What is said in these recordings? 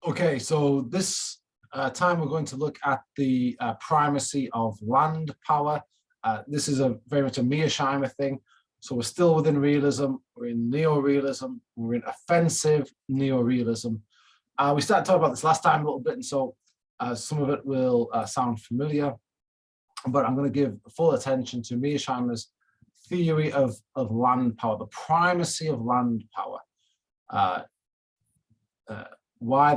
Okay, so this time we're going to look at the primacy of land power. This is very much a Mearsheimer thing. So we're still within realism, we're in neo-realism, we're in offensive neo-realism. We started talking about this last time a little bit, and so some of it will sound familiar, but I'm going to give full attention to Mearsheimer's theory of land power, the primacy of land power. Why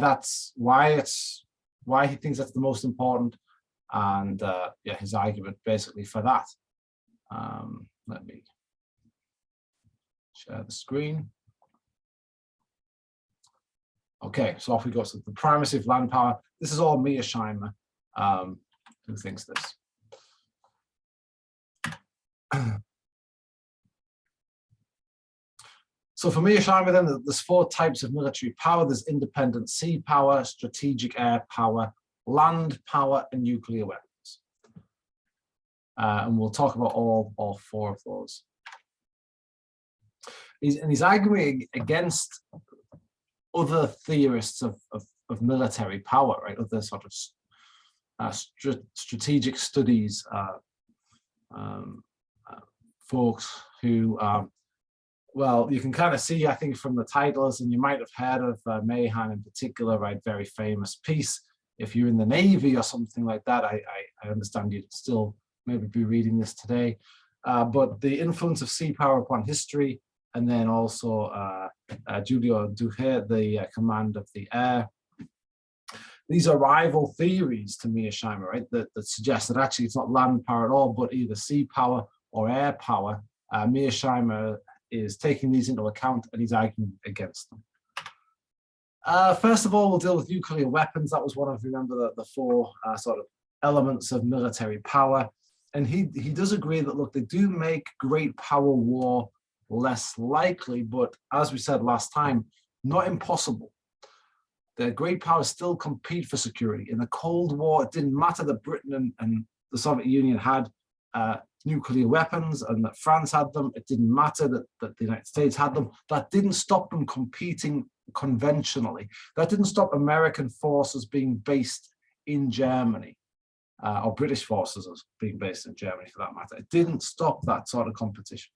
he thinks that's the most important, and yeah, his argument basically for that. Let me share the screen. Okay, so off we go. So the primacy of land power. This is all Mearsheimer who thinks this. So for Mearsheimer, then, there's four types of military power. There's independent sea power, strategic air power, land power, and nuclear weapons. And we'll talk about all four of those. He's arguing against other theorists of military power, right? Other sort of strategic studies folks who well, you can kind of see, I think, from the titles, and you might have heard of Mahan in particular, right? Very famous piece. If you're in the Navy or something like that, I understand you'd still maybe be reading this today. But the influence of sea power upon history, and then also Julio Duhé, the command of the air. These are rival theories to Mearsheimer, right? That suggest that actually it's not land power at all, but either sea power or air power. Mearsheimer is taking these into account, and he's arguing against them. First of all, we'll deal with nuclear weapons. That was one of, remember, the four sort of elements of military power. And he does agree that, look, they do make great power war less likely, but as we said last time, not impossible. The great powers still compete for security. In the Cold War, it didn't matter that Britain and the Soviet Union had nuclear weapons and that France had them. It didn't matter that the United States had them. That didn't stop them competing conventionally. That didn't stop American forces being based in Germany, or British forces being based in Germany for that matter. It didn't stop that sort of competition.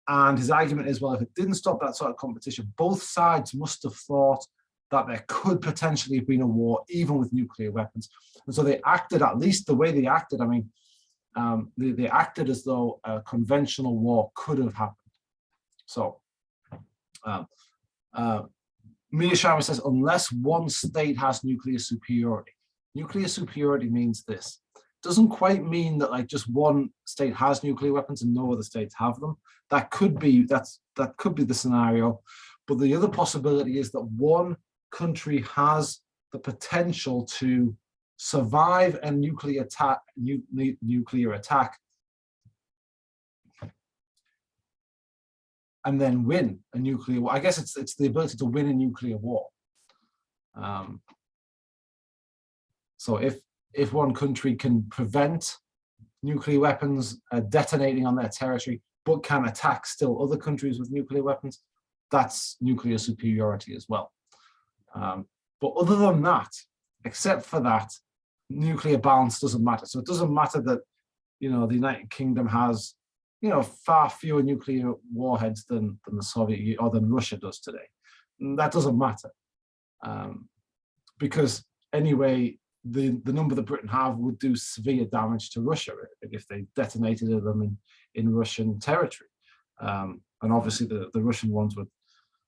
And his argument is, well, if it didn't stop that sort of competition, both sides must have thought that there could potentially have been a war, even with nuclear weapons. And so they acted, at least the way they acted, I mean, they acted as though a conventional war could have happened. So Mearsheimer says, unless one state has nuclear superiority means this. Doesn't quite mean that like just one state has nuclear weapons and no other states have them. That could be the scenario. But the other possibility is that one country has the potential to survive a nuclear attack, and then win a nuclear war. I guess it's the ability to win a nuclear war. So if one country can prevent nuclear weapons detonating on their territory, but can attack still other countries with nuclear weapons, that's nuclear superiority as well. But other than that, except for that, nuclear balance doesn't matter. So it doesn't matter that, the United Kingdom has, far fewer nuclear warheads than the Soviet Union or than Russia does today. And that doesn't matter, because anyway, the number that Britain have would do severe damage to Russia if they detonated them in Russian territory. And obviously the Russian ones would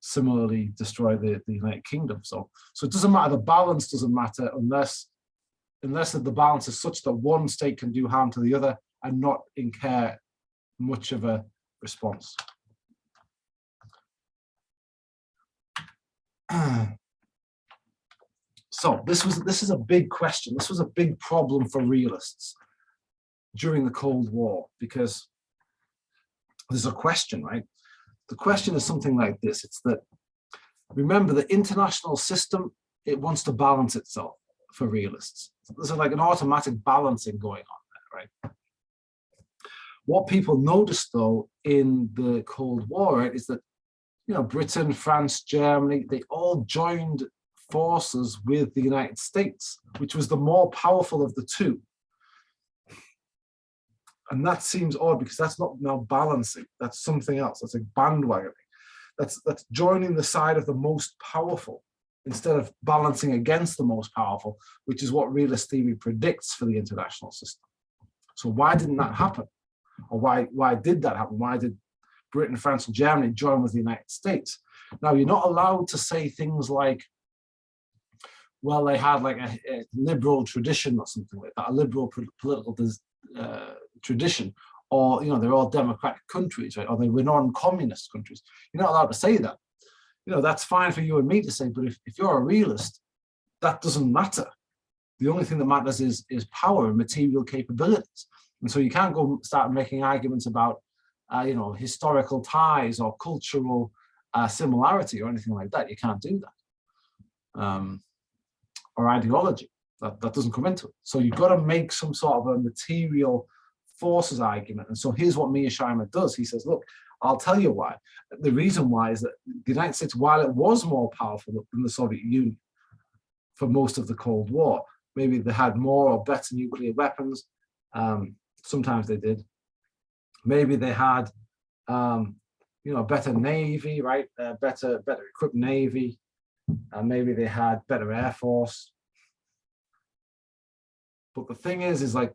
similarly destroy the United Kingdom. So it doesn't matter, the balance doesn't matter unless the balance is such that one state can do harm to the other and not incur much of a response. So this is a big question. This was a big problem for realists during the Cold War, because there's a question, right? The question is something like this. It's that, remember, the international system, it wants to balance itself for realists. There's like an automatic balancing going on there, right? What people noticed, though, in the Cold War, right, is that, Britain, France, Germany, they all joined forces with the United States, which was the more powerful of the two. And that seems odd because that's not now balancing. That's something else. That's like bandwagoning. That's joining the side of the most powerful instead of balancing against the most powerful, which is what realist theory predicts for the international system. So why didn't that happen? Or why did that happen? Why did Britain, France, and Germany join with the United States? Now, you're not allowed to say things like, well, they had like a liberal tradition or something like that, a liberal political tradition, or, you know, they're all democratic countries, right? Or they were non-communist countries. You're not allowed to say that. You know, that's fine for you and me to say, but if you're a realist, that doesn't matter. The only thing that matters is power and material capabilities. And so you can't go start making arguments about, you know, historical ties or cultural similarity or anything like that. You can't do that. Or ideology, that doesn't come into it. So you've got to make some sort of a material forces argument. And so here's what Mearsheimer does. He says, look, I'll tell you why. The reason why is that the United States, while it was more powerful than the Soviet Union for most of the Cold War, maybe they had more or better nuclear weapons. Sometimes they did. Maybe they had, you know, a better navy, right? Better equipped navy. Maybe they had better air force. But the thing is like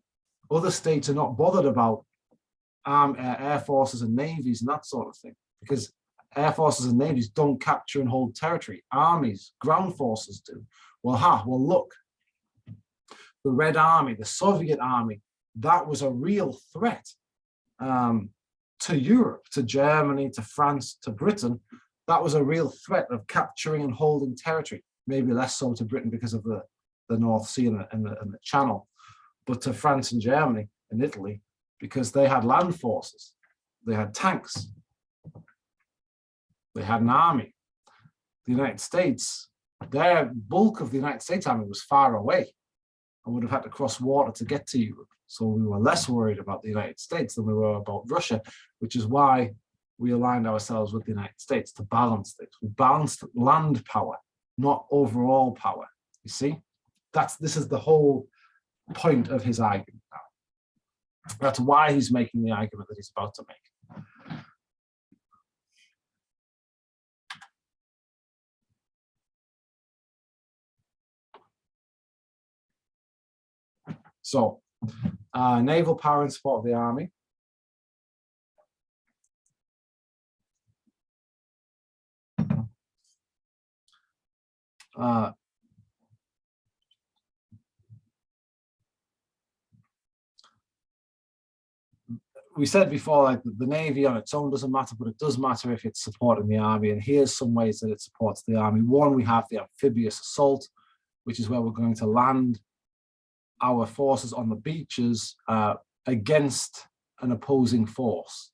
other states are not bothered about air forces and navies and that sort of thing, because air forces and navies don't capture and hold territory. Armies, ground forces do. Well, look, the Red Army, the Soviet Army, that was a real threat to Europe, to Germany, to France, to Britain. That was a real threat of capturing and holding territory. Maybe less so to Britain because of the North Sea and the Channel, but to France and Germany and Italy, because they had land forces, they had tanks, they had an army. The United States, their bulk of the United States army was far away and would have had to cross water to get to Europe. So we were less worried about the United States than we were about Russia, which is why we aligned ourselves with the United States to balance things. We balanced land power, not overall power. You see, this is the whole point of his argument now. That's why he's making the argument that he's about to make. So, naval power in support of the army. We said before, like the Navy on its own doesn't matter, but it does matter if it's supporting the army. And here's some ways that it supports the army. One, we have the amphibious assault, which is where we're going to land our forces on the beaches against an opposing force.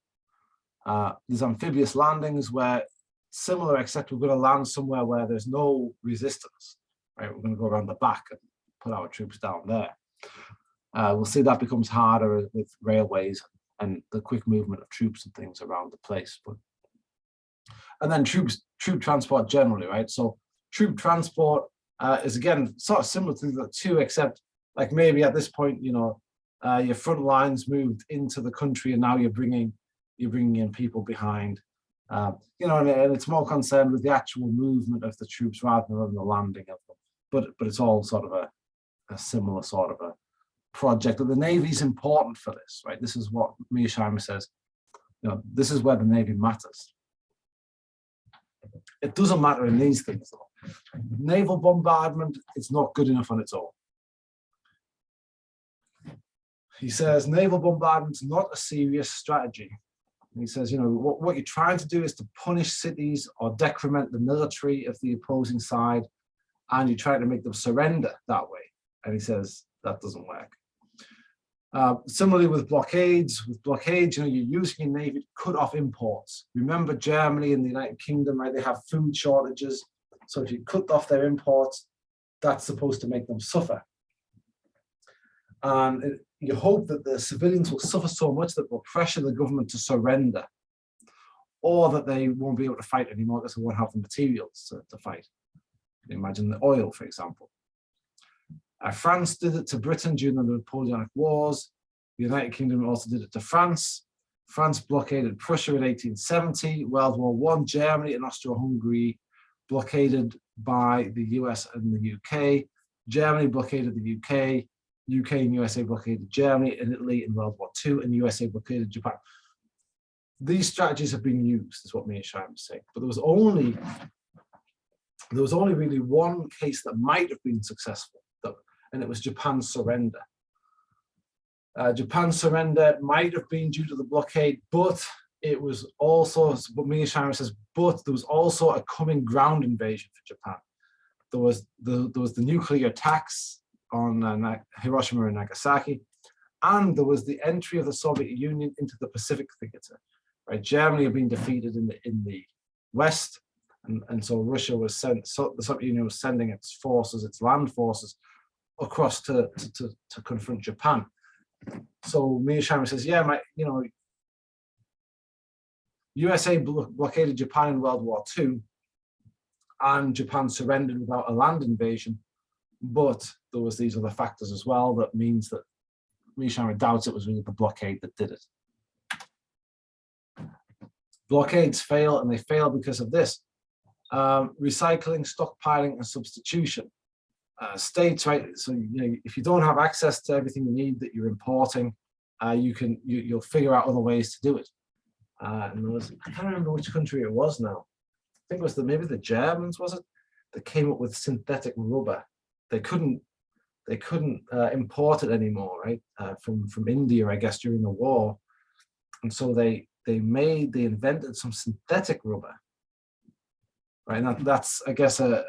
There's amphibious landings where similar, except we're going to land somewhere where there's no resistance, right? We're going to go around the back and put our troops down there. We'll see that becomes harder with railways and the quick movement of troops and things around the place. And then troop transport generally, right? So troop transport is again sort of similar to the two, except like maybe at this point, you know, your front lines moved into the country, and now you're bringing in people behind. You know, and it's more concerned with the actual movement of the troops rather than the landing of them. But it's all sort of a similar sort of a project. But the Navy is important for this, right? This is what Mearsheimer says. You know, this is where the Navy matters. It doesn't matter in these things, though. Naval bombardment, it's not good enough on its own. He says naval bombardment is not a serious strategy. And he says, you know, what you're trying to do is to punish cities or decrement the military of the opposing side, and you're trying to make them surrender that way. And he says that doesn't work. Similarly with blockades, you know, you're using your navy to cut off imports. Remember Germany and the United Kingdom, right? They have food shortages. So if you cut off their imports, that's supposed to make them suffer. And you hope that the civilians will suffer so much that will pressure the government to surrender, or that they won't be able to fight anymore because they won't have the materials to fight. Imagine the oil, for example. France did it to Britain during the Napoleonic Wars. The United Kingdom also did it to France. France blockaded Prussia in 1870. World War I, Germany and Austro-Hungary blockaded by the US and the UK. Germany blockaded the UK. UK and USA blockaded Germany, and Italy in World War II, and USA blockaded Japan. These strategies have been used, is what Mearsheimer was saying. But there was only really one case that might have been successful, and it was Japan's surrender. Japan's surrender might have been due to the blockade, but it was also, what Mearsheimer says, but there was also a coming ground invasion for Japan. There was the nuclear attacks on Hiroshima and Nagasaki, and there was the entry of the Soviet Union into the Pacific theater. Right, Germany had been defeated in the West, and so Russia was the Soviet Union was sending its forces, its land forces, across to confront Japan. So Mearsheimer says, yeah, USA blockaded Japan in World War II, and Japan surrendered without a land invasion, but there was these other factors as well that means that Mearsheimer doubts it was really the blockade that did it. Blockades fail, and they fail because of this. Recycling, stockpiling, and substitution. States, right? So if you don't have access to everything you need that you're importing, you'll figure out other ways to do it. And there was, I can't remember which country it was now. I think it was maybe the Germans, was it, that came up with synthetic rubber. They couldn't import it anymore, right? From India, I guess, during the war, and so they invented some synthetic rubber, right? And that's, I guess, an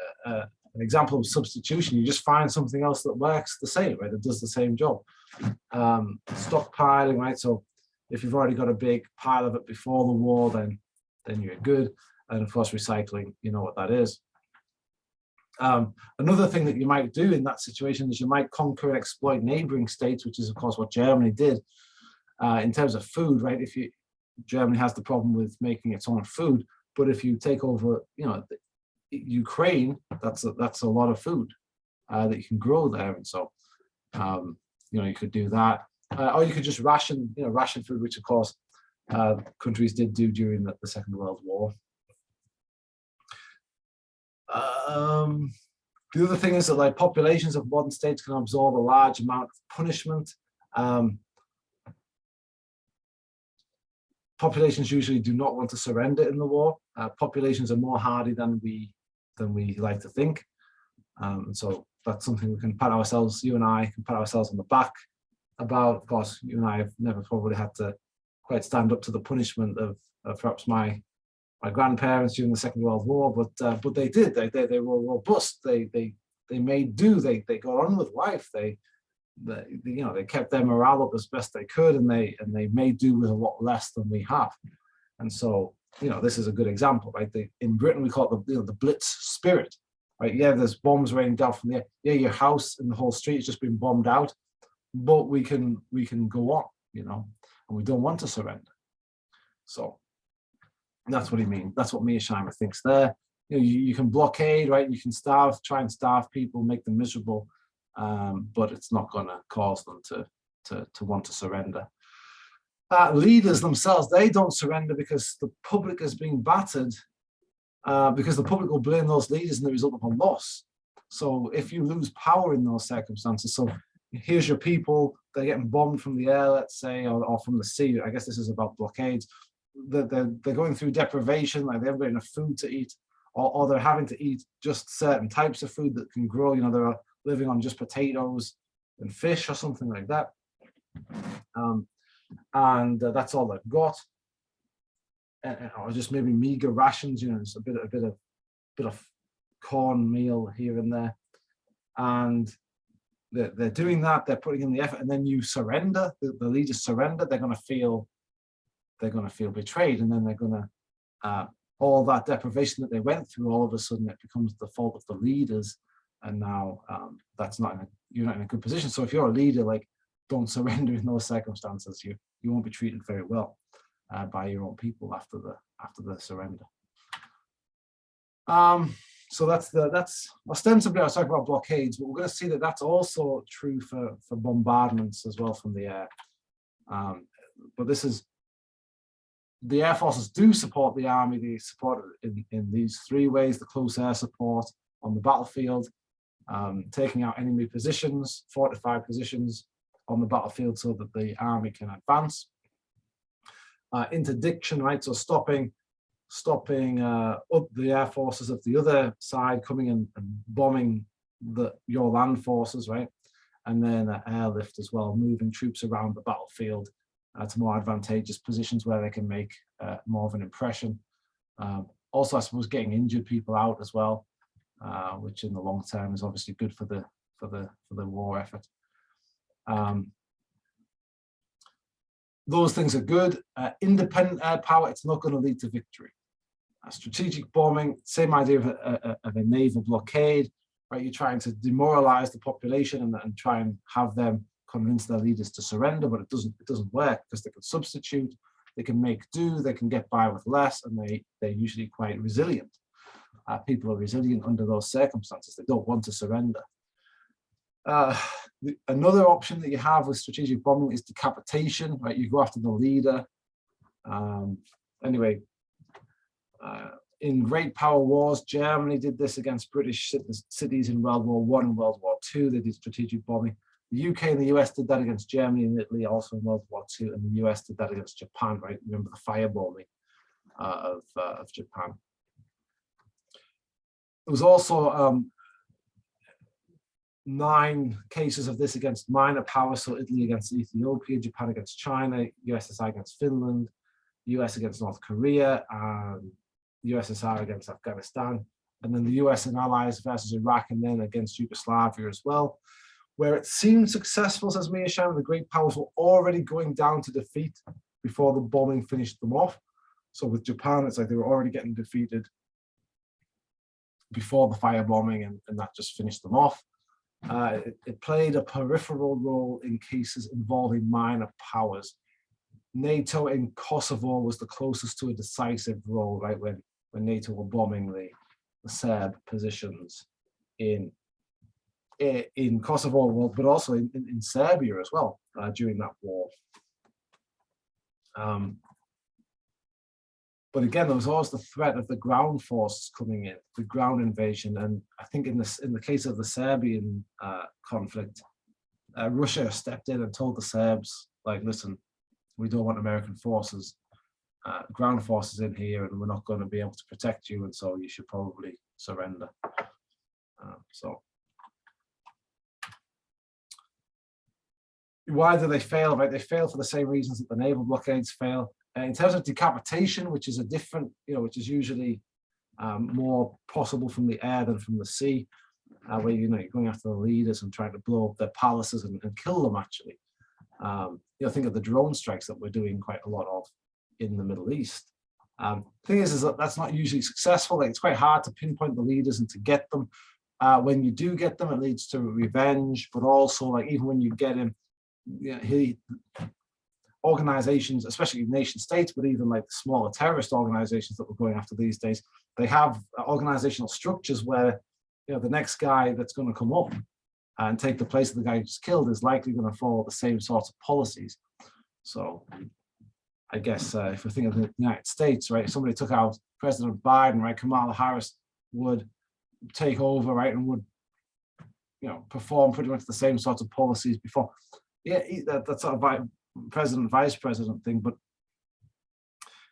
example of substitution. You just find something else that works the same, right? That does the same job. Stockpiling, right? So if you've already got a big pile of it before the war, then you're good. And of course, recycling, you know what that is. Another thing that you might do in that situation is you might conquer and exploit neighboring states, which is of course what Germany did in terms of food, right? Germany has the problem with making its own food, but if you take over, Ukraine, that's a lot of food that you can grow there, and so you could do that, or you could just ration food, which of course countries did do during the Second World War. The other thing is that like populations of modern states can absorb a large amount of punishment. Populations usually do not want to surrender in the war. Populations are more hardy than we like to think. And so that's something we can pat ourselves, you and I can pat ourselves on the back about. Of course, you and I have never probably had to quite stand up to the punishment of perhaps my grandparents during the Second World War, but they did. They were robust. They made do. They got on with life. They kept their morale up as best they could, and they made do with a lot less than we have. And so this is a good example, right? In Britain we call it the Blitz spirit, right? Yeah, there's bombs raining down from the air. Yeah, your house and the whole street has just been bombed out, but we can go on, and we don't want to surrender. So that's what he means. That's what Mearsheimer thinks there. You can blockade, right? You can try and starve people, make them miserable, but it's not going to cause them to want to surrender. Leaders themselves, they don't surrender because the public is being battered, because the public will blame those leaders in the result of a loss. So if you lose power in those circumstances, so here's your people, they're getting bombed from the air, let's say, or from the sea. I guess this is about blockades. They're going through deprivation, like they haven't got enough food to eat, or they're having to eat just certain types of food that can grow. They're living on just potatoes and fish or something like that, and that's all they've got, or just maybe meager rations. It's a bit of cornmeal here and there, and they're doing that. They're putting in the effort, and then you surrender. The leaders surrender. They're going to feel betrayed, and then they're going to all that deprivation that they went through, all of a sudden it becomes the fault of the leaders, and now you're not in a good position. So if you're a leader, like, don't surrender in those circumstances. You won't be treated very well by your own people after the surrender. So that's ostensibly I was talking about blockades, but we're going to see that that's also true for bombardments as well from the air. But this is, the air forces do support the army. They support it in these three ways: the close air support on the battlefield, taking out enemy positions, fortified positions on the battlefield so that the army can advance. Interdiction, right? So stopping up the air forces of the other side coming in and bombing your land forces, right? And then airlift as well, moving troops around the battlefield to more advantageous positions where they can make more of an impression. Also, I suppose getting injured people out as well, which in the long term is obviously good for the war effort. Those things are good. Independent air power, it's not going to lead to victory. Strategic bombing, same idea of a naval blockade, right? You're trying to demoralize the population and try and have them convince their leaders to surrender, but it doesn't work because they can substitute, they can make do, they can get by with less, and they're usually quite resilient. People are resilient under those circumstances. They don't want to surrender. Another option that you have with strategic bombing is decapitation, right? You go after the leader. Anyway, in great power wars, Germany did this against British cities in World War I and World War II. They did strategic bombing. The UK and the US did that against Germany and Italy also in World War II, and the US did that against Japan, right? Remember the firebombing of Japan. There was also 9 cases of this against minor powers, so Italy against Ethiopia, Japan against China, USSR against Finland, US against North Korea, and USSR against Afghanistan, and then the US and allies versus Iraq, and then against Yugoslavia as well, where it seemed successful, says Mearsheimer. The great powers were already going down to defeat before the bombing finished them off. So with Japan, it's like they were already getting defeated before the firebombing, and that just finished them off. It played a peripheral role in cases involving minor powers. NATO in Kosovo was the closest to a decisive role, right, when NATO were bombing the Serb positions in Kosovo, but also in Serbia as well during that war. But again, there was always the threat of the ground forces coming in, the ground invasion, and I think in the case of the Serbian conflict, Russia stepped in and told the Serbs, like, listen, we don't want American forces, ground forces in here, and we're not going to be able to protect you, and so you should probably surrender. So why do they fail? Right, they fail for the same reasons that the naval blockades fail. In terms of decapitation, which is a different, which is usually more possible from the air than from the sea, where you're going after the leaders and trying to blow up their palaces and kill them. Actually, think of the drone strikes that we're doing quite a lot of in the Middle East. Thing is that that's not usually successful. Like, it's quite hard to pinpoint the leaders and to get them. When you do get them, it leads to revenge, but also, like, even when you get him, organizations, especially nation states, but even like the smaller terrorist organizations that we're going after these days, they have organizational structures where the next guy that's going to come up and take the place of the guy who's killed is likely going to follow the same sorts of policies. So I guess if we think of the United States, right, if somebody took out President Biden, right, Kamala Harris would take over, right, and would perform pretty much the same sorts of policies before. Yeah, that sort of president, vice president thing. But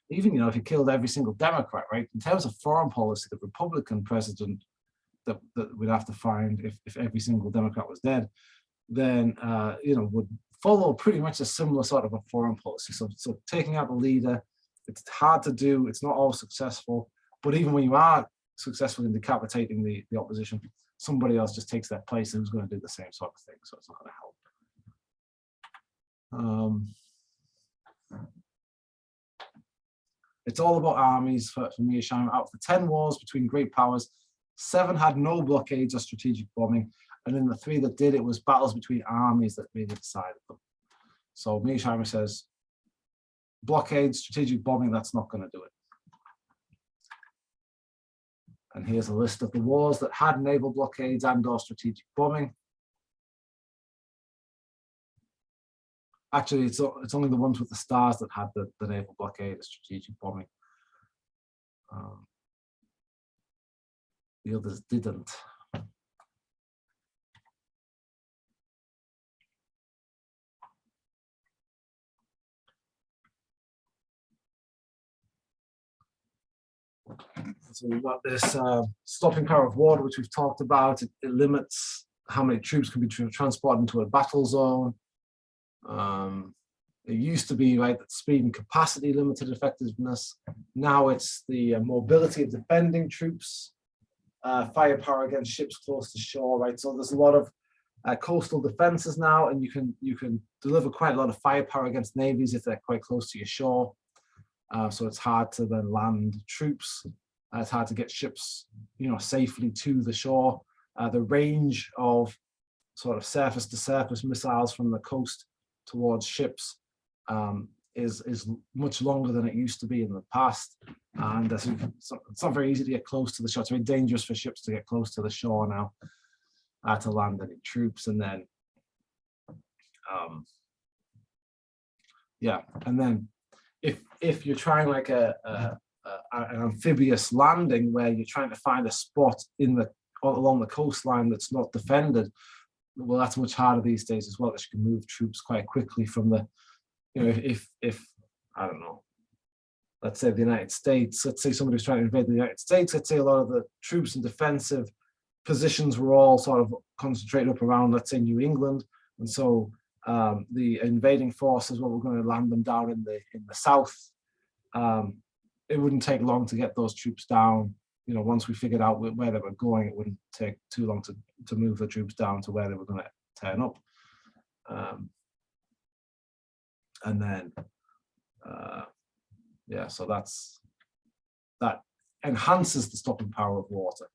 even, if you killed every single Democrat, right, in terms of foreign policy, the Republican president that we'd have to find if every single Democrat was dead, then, would follow pretty much a similar sort of a foreign policy. So taking out the leader, it's hard to do. It's not always successful. But even when you are successful in decapitating the opposition, somebody else just takes their place and who's going to do the same sort of thing. So it's not going to help. It's all about armies for Mearsheimer. Out of the 10 wars between great powers, 7 had no blockades or strategic bombing, and in the 3 that did, it was battles between armies that really decided them. So Mearsheimer says, blockades, strategic bombing, that's not going to do it. And here's a list of the wars that had naval blockades and/or strategic bombing. Actually, it's only the ones with the stars that had the naval blockade, the strategic bombing. The others didn't. So we've got this stopping power of water, which we've talked about. It limits how many troops can be transported into a battle zone. It used to be right that speed and capacity limited effectiveness. Now it's the mobility of defending troops, firepower against ships close to shore, right? So there's a lot of coastal defenses now, and you can deliver quite a lot of firepower against navies if they're quite close to your shore. So it's hard to then land troops. It's hard to get ships, safely to the shore. The range of sort of surface-to-surface missiles from the coast towards ships is much longer than it used to be in the past. And it's not very easy to get close to the shore. It's very dangerous for ships to get close to the shore now to land any troops. And then, and then if you're trying like an amphibious landing where you're trying to find a spot along the coastline that's not defended, well, that's much harder these days as well, because you can move troops quite quickly from the, if I don't know, let's say the United States, let's say somebody was trying to invade the United States, let's say a lot of the troops and defensive positions were all sort of concentrated up around, let's say, New England, and so the invading forces, well, we're going to land them down in the south. It wouldn't take long to get those troops down. Once we figured out where they were going, it wouldn't take too long to move the troops down to where they were going to turn up. And then, so that enhances the stopping power of water.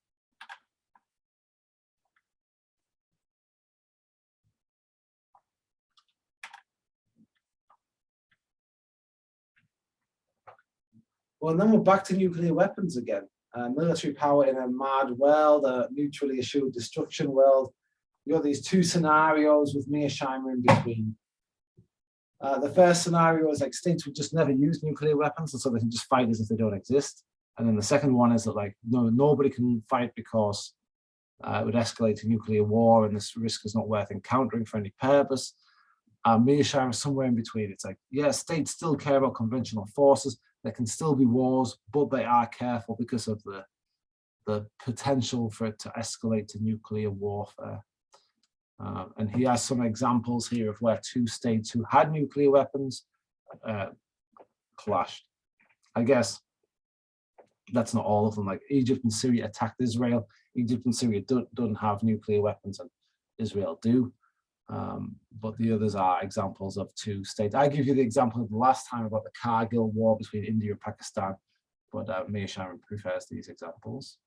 Well, and then we're back to nuclear weapons again. Military power in a mad world, a mutually assured destruction world. You got these two scenarios with Mearsheimer in between. The first scenario is like states would just never use nuclear weapons, and so they can just fight as if they don't exist. And then the second one is that like nobody can fight because it would escalate to nuclear war, and this risk is not worth encountering for any purpose. Mearsheimer is somewhere in between. It's like, yeah, states still care about conventional forces. There can still be wars, but they are careful because of the potential for it to escalate to nuclear warfare. And he has some examples here of where two states who had nuclear weapons clashed. I guess that's not all of them. Like Egypt and Syria attacked Israel. Egypt and Syria don't have nuclear weapons, and Israel do. But the others are examples of two states. I give you the example of the last time about the Kargil war between India and Pakistan, but Mearsheimer prefers these examples.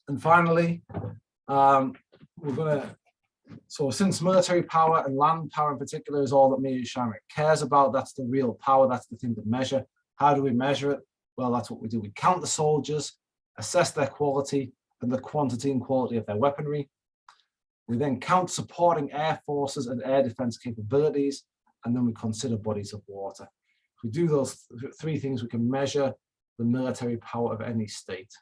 And finally, so since military power and land power in particular is all that Mearsheimer cares about, that's the real power, that's the thing to measure. How do we measure it? Well, that's what we do. We count the soldiers, assess their quality and the quantity and quality of their weaponry. We then count supporting air forces and air defense capabilities, and then we consider bodies of water. If we do those three things, we can measure the military power of any state.